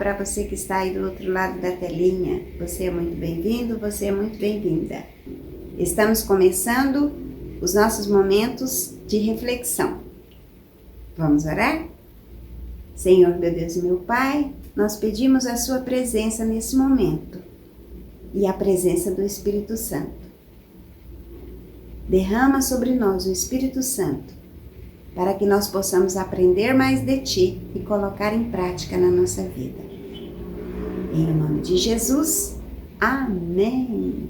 para você que está aí do outro lado da telinha. Você é muito bem-vindo, você é muito bem-vinda. Estamos começando os nossos momentos de reflexão. Vamos orar? Senhor, meu Deus e meu Pai, nós pedimos a sua presença nesse momento e a presença do Espírito Santo. Derrama sobre nós o Espírito Santo para que nós possamos aprender mais de Ti e colocar em prática na nossa vida. Em nome de Jesus, amém.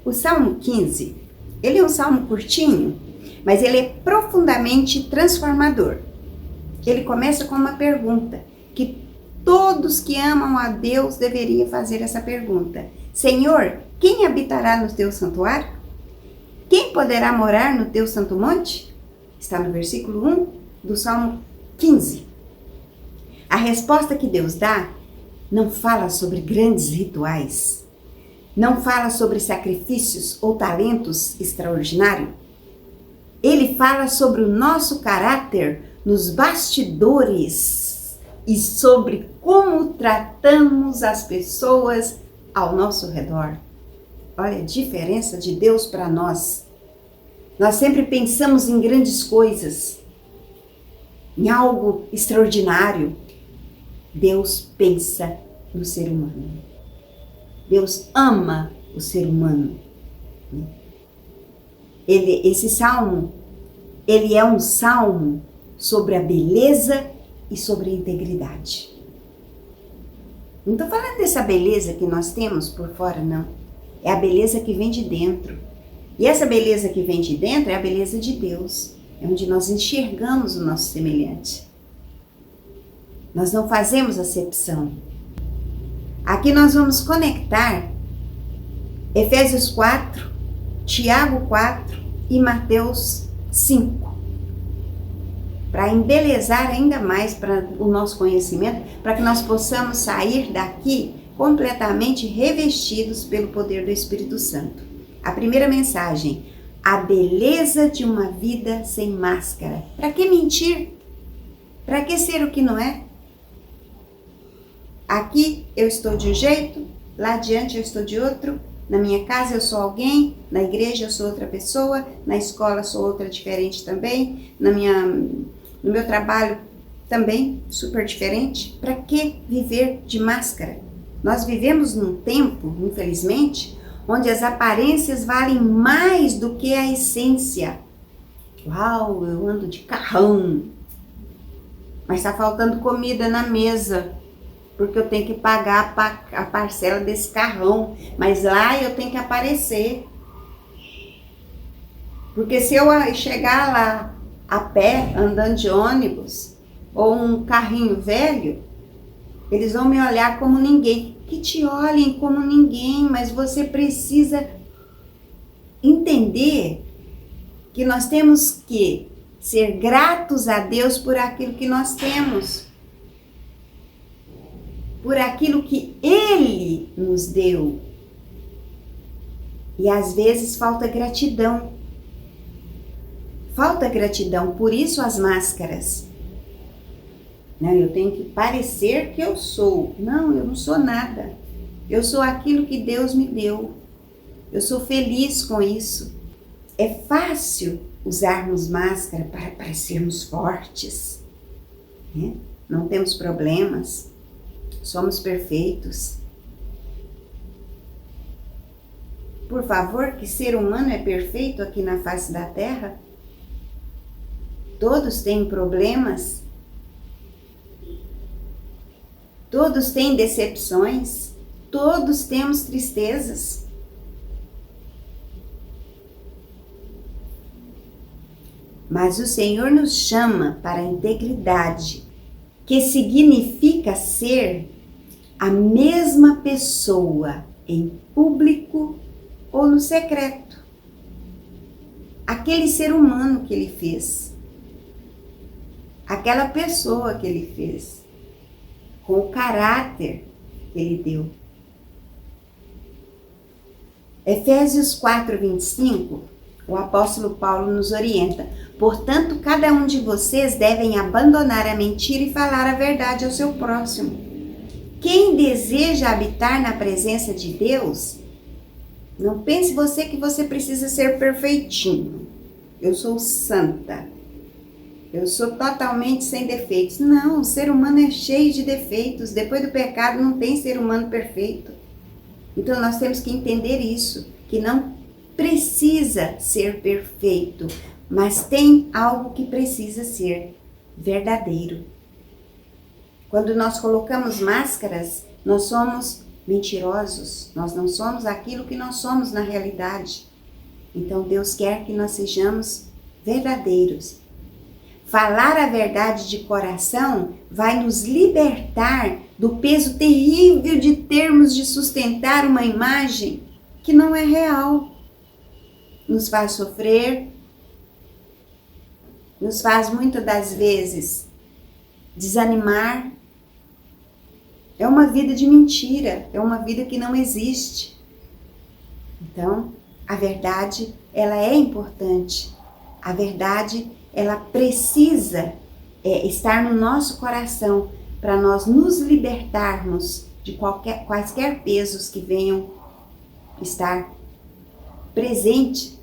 O Salmo 15, ele é um salmo curtinho, mas ele é profundamente transformador. Ele começa com uma pergunta, que todos que amam a Deus deveriam fazer essa pergunta. Senhor, quem habitará no teu santuário? Quem poderá morar no teu santo monte? Está no versículo 1 do Salmo 15. A resposta que Deus dá não fala sobre grandes rituais, não fala sobre sacrifícios ou talentos extraordinários. Ele fala sobre o nosso caráter nos bastidores e sobre como tratamos as pessoas ao nosso redor. Olha a diferença de Deus para nós. Nós sempre pensamos em grandes coisas, em algo extraordinário. Deus pensa no ser humano. Deus ama o ser humano. Esse salmo, ele é um salmo sobre a beleza e sobre a integridade. Não estou falando dessa beleza que nós temos por fora, não. É a beleza que vem de dentro. E essa beleza que vem de dentro é a beleza de Deus. É onde nós enxergamos o nosso semelhante. Nós não fazemos acepção. Aqui nós vamos conectar Efésios 4, Tiago 4 e Mateus 5. Para embelezar ainda mais para o nosso conhecimento, para que nós possamos sair daqui completamente revestidos pelo poder do Espírito Santo. A primeira mensagem, a beleza de uma vida sem máscara. Para que mentir? Para que ser o que não é? Aqui eu estou de um jeito, lá adiante eu estou de outro, na minha casa eu sou alguém, na igreja eu sou outra pessoa, na escola eu sou outra diferente também, no meu trabalho também super diferente. Para que viver de máscara? Nós vivemos num tempo, infelizmente, onde as aparências valem mais do que a essência. Uau, eu ando de carrão, mas está faltando comida na mesa, porque eu tenho que pagar a parcela desse carrão, mas lá eu tenho que aparecer. Porque se eu chegar lá a pé, andando de ônibus, ou um carrinho velho, eles vão me olhar como ninguém. Que te olhem como ninguém, mas você precisa entender que nós temos que ser gratos a Deus por aquilo que nós temos, por aquilo que Ele nos deu. E às vezes falta gratidão. Falta gratidão, por isso as máscaras. Não, eu tenho que parecer que eu sou. Não, eu não sou nada. Eu sou aquilo que Deus me deu. Eu sou feliz com isso. É fácil usarmos máscara para parecermos fortes, né? Não temos problemas. Somos perfeitos. Por favor, que ser humano é perfeito aqui na face da terra? Todos têm problemas. Todos têm decepções, todos temos tristezas. Mas o Senhor nos chama para a integridade, que significa ser a mesma pessoa em público ou no secreto. Aquele ser humano que Ele fez, aquela pessoa que Ele fez, com o caráter que Ele deu. Efésios 4:25, o apóstolo Paulo nos orienta: portanto, cada um de vocês devem abandonar a mentira e falar a verdade ao seu próximo, quem deseja habitar na presença de Deus, não pense você que você precisa ser perfeitinho. Eu sou santa. Eu sou totalmente sem defeitos. Não, o ser humano é cheio de defeitos. Depois do pecado não tem ser humano perfeito. Então nós temos que entender isso, que não precisa ser perfeito, mas tem algo que precisa ser verdadeiro. Quando nós colocamos máscaras, nós somos mentirosos, nós não somos aquilo que nós somos na realidade. Então Deus quer que nós sejamos verdadeiros. Falar a verdade de coração vai nos libertar do peso terrível de termos de sustentar uma imagem que não é real. Nos faz sofrer, nos faz muitas das vezes desanimar. É uma vida de mentira, é uma vida que não existe. Então, a verdade, ela é importante. A verdade, ela precisa estar no nosso coração para nós nos libertarmos de quaisquer pesos que venham estar presente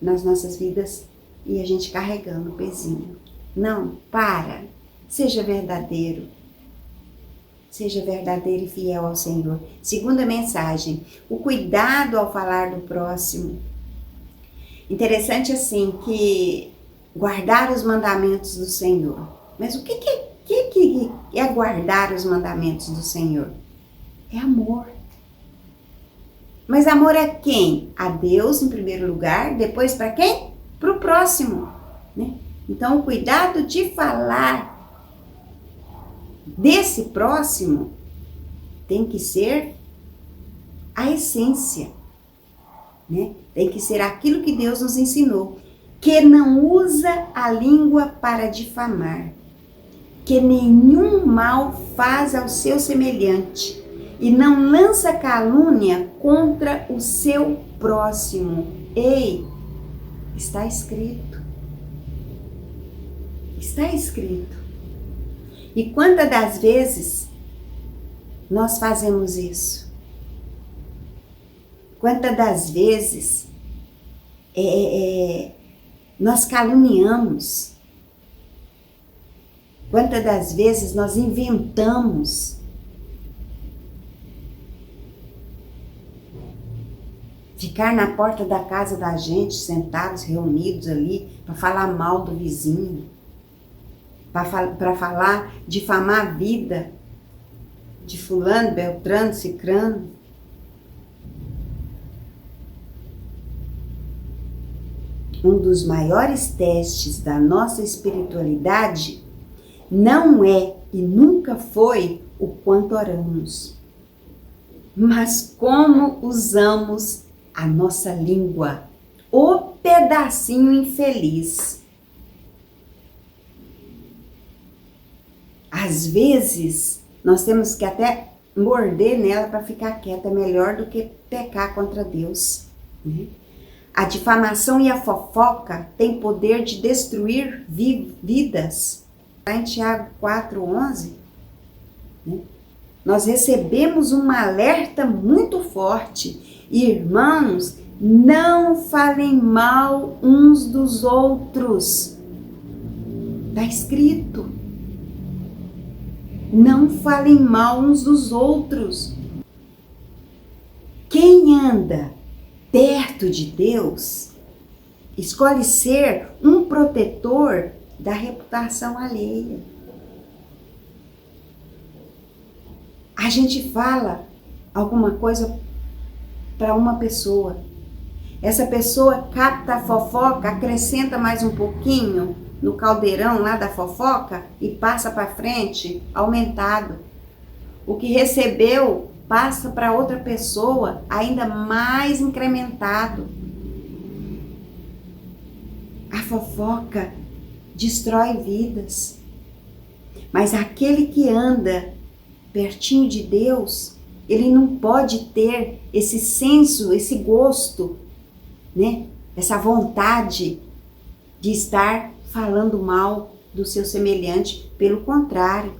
nas nossas vidas e a gente carregando o pezinho. Não, seja verdadeiro. Seja verdadeiro e fiel ao Senhor. Segunda mensagem, o cuidado ao falar do próximo. Interessante assim que guardar os mandamentos do Senhor. Mas o que é guardar os mandamentos do Senhor? É amor. Mas amor a quem? A Deus em primeiro lugar, depois para quem? Para o próximo, né? Então o cuidado de falar desse próximo tem que ser a essência, né? Tem que ser aquilo que Deus nos ensinou, que não usa a língua para difamar, que nenhum mal faz ao seu semelhante e não lança calúnia contra o seu próximo. Ei, está escrito. Está escrito. E quantas das vezes nós fazemos isso? Quantas das vezes nós caluniamos? Quantas das vezes nós inventamos? Ficar na porta da casa da gente, sentados, reunidos ali, para falar mal do vizinho, para falar, difamar a vida de fulano, beltrano, cicrano. Um dos maiores testes da nossa espiritualidade não é e nunca foi o quanto oramos, mas como usamos a nossa língua, o pedacinho infeliz. Às vezes, nós temos que até morder nela para ficar quieta, melhor do que pecar contra Deus, né? A difamação e a fofoca têm poder de destruir vidas. Em Tiago 4:11, né? Nós recebemos um alerta muito forte. Irmãos, não falem mal uns dos outros. Está escrito. Não falem mal uns dos outros. Quem anda perto de Deus escolhe ser um protetor da reputação alheia. A gente fala alguma coisa para uma pessoa. Essa pessoa capta a fofoca, acrescenta mais um pouquinho no caldeirão lá da fofoca e passa para frente, aumentado. O que recebeu passa para outra pessoa, ainda mais incrementado. A fofoca destrói vidas. Mas aquele que anda pertinho de Deus, ele não pode ter esse senso, esse gosto, né? Essa vontade de estar falando mal do seu semelhante. Pelo contrário,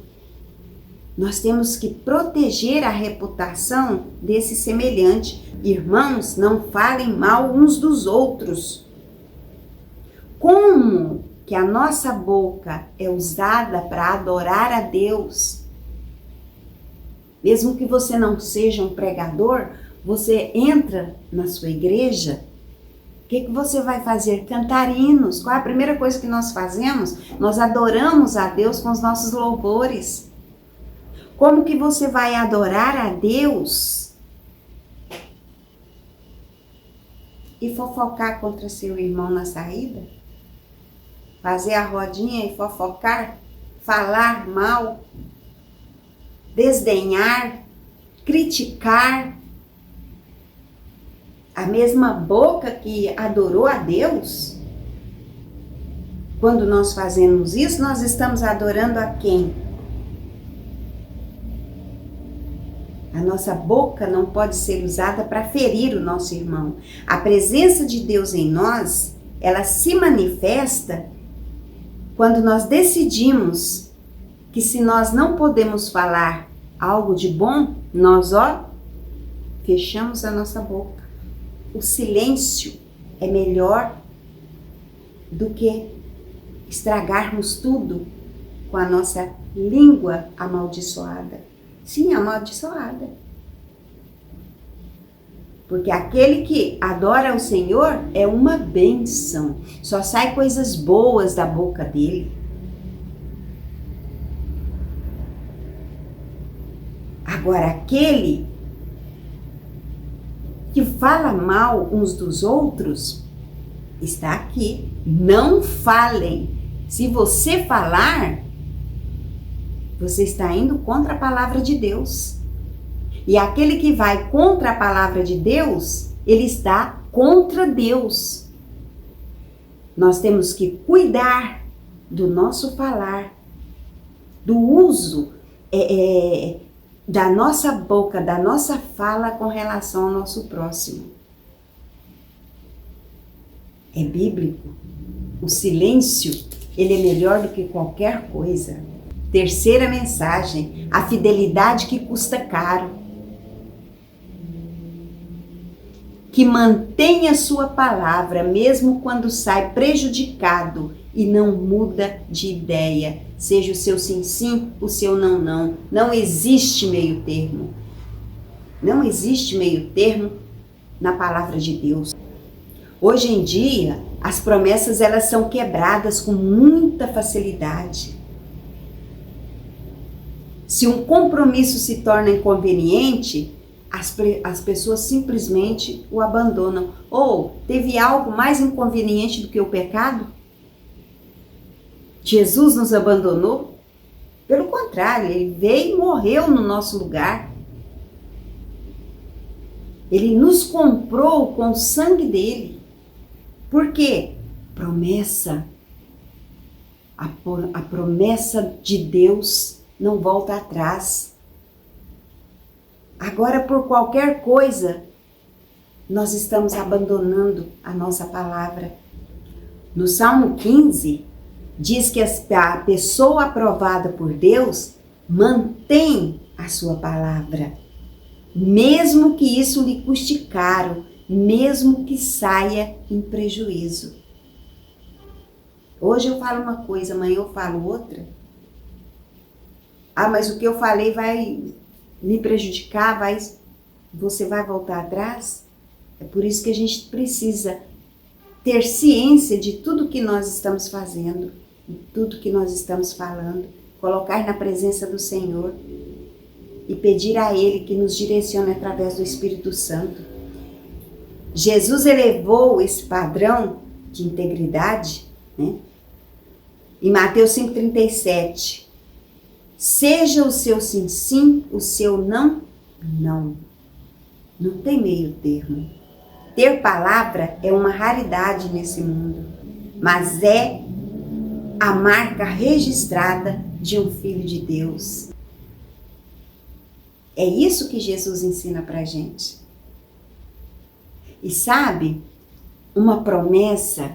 Nós temos que proteger a reputação desse semelhante. Irmãos, não falem mal uns dos outros. Como que a nossa boca é usada para adorar a Deus? Mesmo que você não seja um pregador, você entra na sua igreja, o que você vai fazer? Cantar hinos. Qual é a primeira coisa que nós fazemos? Nós adoramos a Deus com os nossos louvores. Como que você vai adorar a Deus e fofocar contra seu irmão na saída? Fazer a rodinha e fofocar? Falar mal? Desdenhar? Criticar? A mesma boca que adorou a Deus? Quando nós fazemos isso, nós estamos adorando a quem? A nossa boca não pode ser usada para ferir o nosso irmão. A presença de Deus em nós, ela se manifesta quando nós decidimos que se nós não podemos falar algo de bom, nós, fechamos a nossa boca. O silêncio é melhor do que estragarmos tudo com a nossa língua amaldiçoada. Sim, amaldiçoada. Porque aquele que adora o Senhor é uma bênção. Só sai coisas boas da boca dele. Agora, aquele que fala mal uns dos outros, está aqui. Não falem. Se você falar, você está indo contra a palavra de Deus. E aquele que vai contra a palavra de Deus, ele está contra Deus. Nós temos que cuidar do nosso falar, do uso da nossa boca, da nossa fala com relação ao nosso próximo. É bíblico. O silêncio, ele é melhor do que qualquer coisa. Terceira mensagem, a fidelidade que custa caro. Que mantenha sua palavra, mesmo quando sai prejudicado e não muda de ideia. Seja o seu sim, sim, o seu não, não. Não existe meio termo. Não existe meio termo na palavra de Deus. Hoje em dia, as promessas elas são quebradas com muita facilidade. Se um compromisso se torna inconveniente, as pessoas simplesmente o abandonam. Ou teve algo mais inconveniente do que o pecado? Jesus nos abandonou? Pelo contrário, ele veio e morreu no nosso lugar. Ele nos comprou com o sangue dele. Por quê? Promessa. A promessa de Deus não volta atrás. Agora, por qualquer coisa, nós estamos abandonando a nossa palavra. No Salmo 15, diz que a pessoa aprovada por Deus mantém a sua palavra, mesmo que isso lhe custe caro, mesmo que saia em prejuízo. Hoje eu falo uma coisa, amanhã eu falo outra. Mas o que eu falei vai me prejudicar, você vai voltar atrás? É por isso que a gente precisa ter ciência de tudo que nós estamos fazendo, de tudo que nós estamos falando, colocar na presença do Senhor e pedir a Ele que nos direcione através do Espírito Santo. Jesus elevou esse padrão de integridade, né? Em Mateus 5,37. Seja o seu sim, sim, o seu não, não. Não tem meio termo. Ter palavra é uma raridade nesse mundo, mas é a marca registrada de um filho de Deus. É isso que Jesus ensina pra gente. E sabe, uma promessa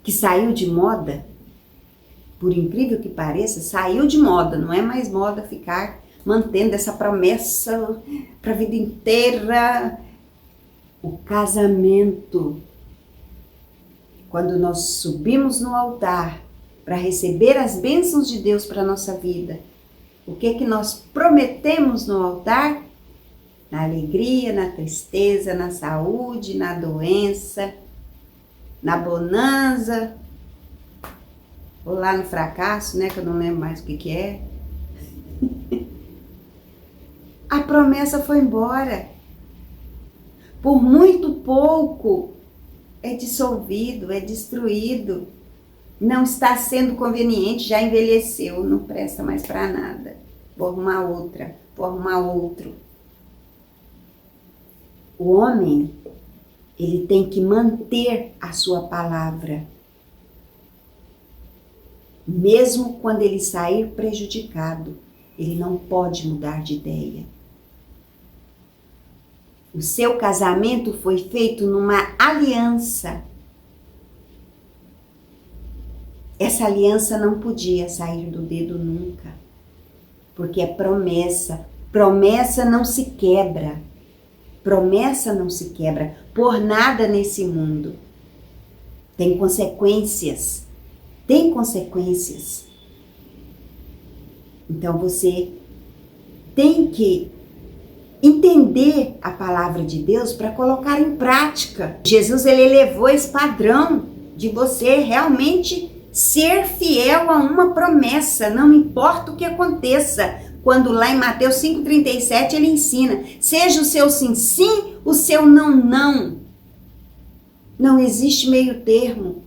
que saiu de moda por incrível que pareça, saiu de moda, não é mais moda ficar mantendo essa promessa para a vida inteira. O casamento, quando nós subimos no altar para receber as bênçãos de Deus para a nossa vida, o que nós prometemos no altar? Na alegria, na tristeza, na saúde, na doença, na bonança, ou lá no fracasso, né, que eu não lembro mais o que é. A promessa foi embora. Por muito pouco é dissolvido, é destruído. Não está sendo conveniente, já envelheceu, não presta mais para nada. Vou arrumar outra, vou arrumar outro. O homem, ele tem que manter a sua palavra. Mesmo quando ele sair prejudicado, ele não pode mudar de ideia. O seu casamento foi feito numa aliança. Essa aliança não podia sair do dedo nunca, porque é promessa. Promessa não se quebra. Promessa não se quebra por nada nesse mundo. Tem consequências. Tem consequências. Então você tem que entender a palavra de Deus para colocar em prática. Jesus, ele elevou esse padrão de você realmente ser fiel a uma promessa, não importa o que aconteça. Quando lá em Mateus 5,37 ele ensina, seja o seu sim, sim, o seu não, não. Não existe meio termo.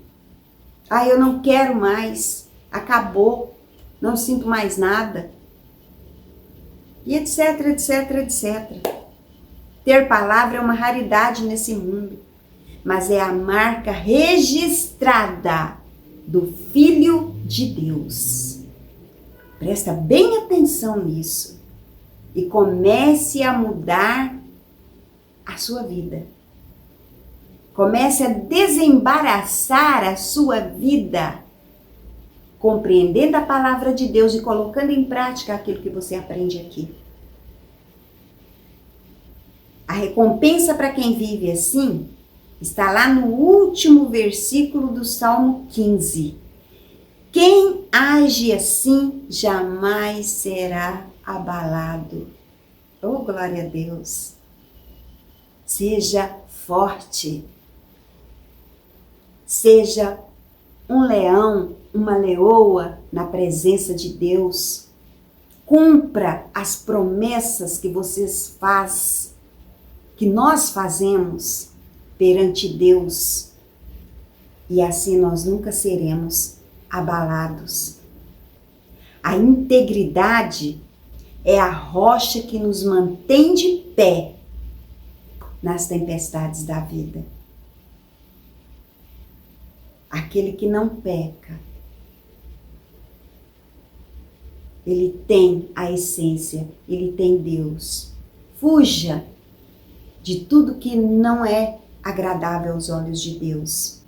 Eu não quero mais, acabou, não sinto mais nada. E etc, etc, etc. Ter palavra é uma raridade nesse mundo, mas é a marca registrada do Filho de Deus. Presta bem atenção nisso e comece a mudar a sua vida. Comece a desembaraçar a sua vida, compreendendo a palavra de Deus e colocando em prática aquilo que você aprende aqui. A recompensa para quem vive assim está lá no último versículo do Salmo 15. Quem age assim jamais será abalado. Oh, glória a Deus! Seja forte. Seja um leão, uma leoa na presença de Deus. Cumpra as promessas que vocês fazem, que nós fazemos perante Deus. E assim nós nunca seremos abalados. A integridade é a rocha que nos mantém de pé nas tempestades da vida. Aquele que não peca, ele tem a essência, ele tem Deus. Fuja de tudo que não é agradável aos olhos de Deus.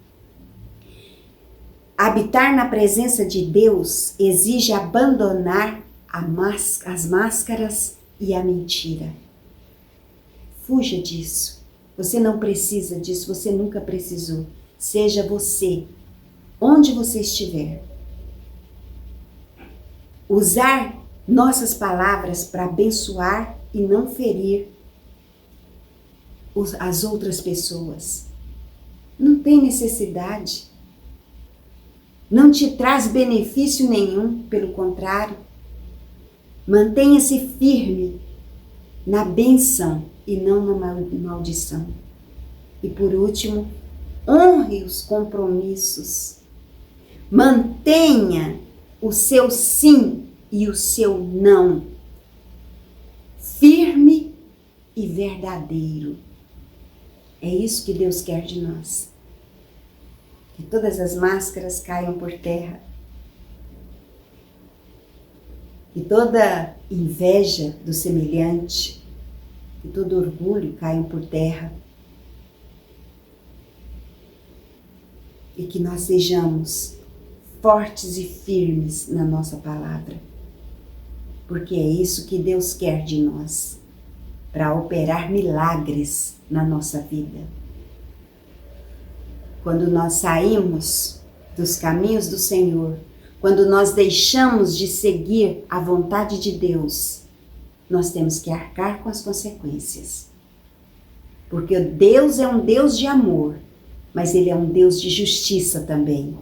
Habitar na presença de Deus exige abandonar as máscaras e a mentira. Fuja disso. Você não precisa disso, você nunca precisou. Seja você, onde você estiver. Usar nossas palavras para abençoar e não ferir as outras pessoas. Não tem necessidade. Não te traz benefício nenhum, pelo contrário. Mantenha-se firme na bênção e não na maldição. E por último, honre os compromissos. Mantenha o seu sim e o seu não. Firme e verdadeiro. É isso que Deus quer de nós. Que todas as máscaras caiam por terra. Que toda inveja do semelhante, que todo orgulho caiam por terra. E que nós sejamos fortes e firmes na nossa palavra, porque é isso que Deus quer de nós, para operar milagres na nossa vida. Quando nós saímos dos caminhos do Senhor, quando nós deixamos de seguir a vontade de Deus, nós temos que arcar com as consequências. Porque Deus é um Deus de amor, mas Ele é um Deus de justiça também.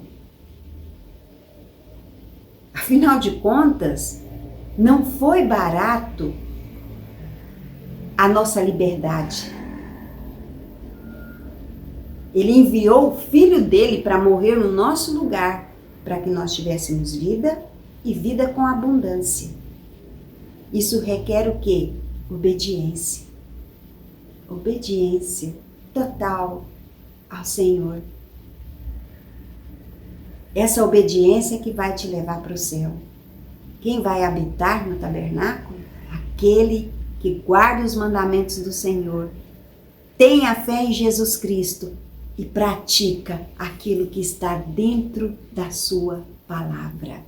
Afinal de contas, não foi barato a nossa liberdade. Ele enviou o Filho dele para morrer no nosso lugar, para que nós tivéssemos vida e vida com abundância. Isso requer o quê? Obediência. Obediência total ao Senhor. Essa obediência é que vai te levar para o céu. Quem vai habitar no tabernáculo? Aquele que guarda os mandamentos do Senhor, tem a fé em Jesus Cristo e pratica aquilo que está dentro da sua palavra.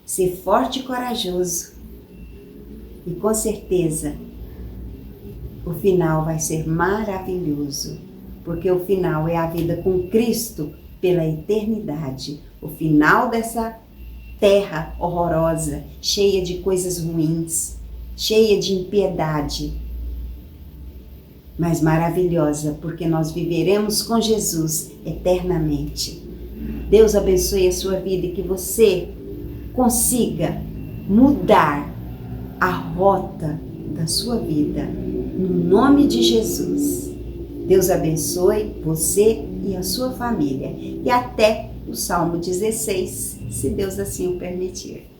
Ser forte e corajoso. E com certeza, o final vai ser maravilhoso, porque o final é a vida com Cristo pela eternidade. O final dessa terra horrorosa, cheia de coisas ruins, cheia de impiedade, mas maravilhosa, porque nós viveremos com Jesus eternamente. Deus abençoe a sua vida e que você consiga mudar a rota da sua vida, no nome de Jesus. Deus abençoe você e a sua família. E até o Salmo 16, se Deus assim o permitir.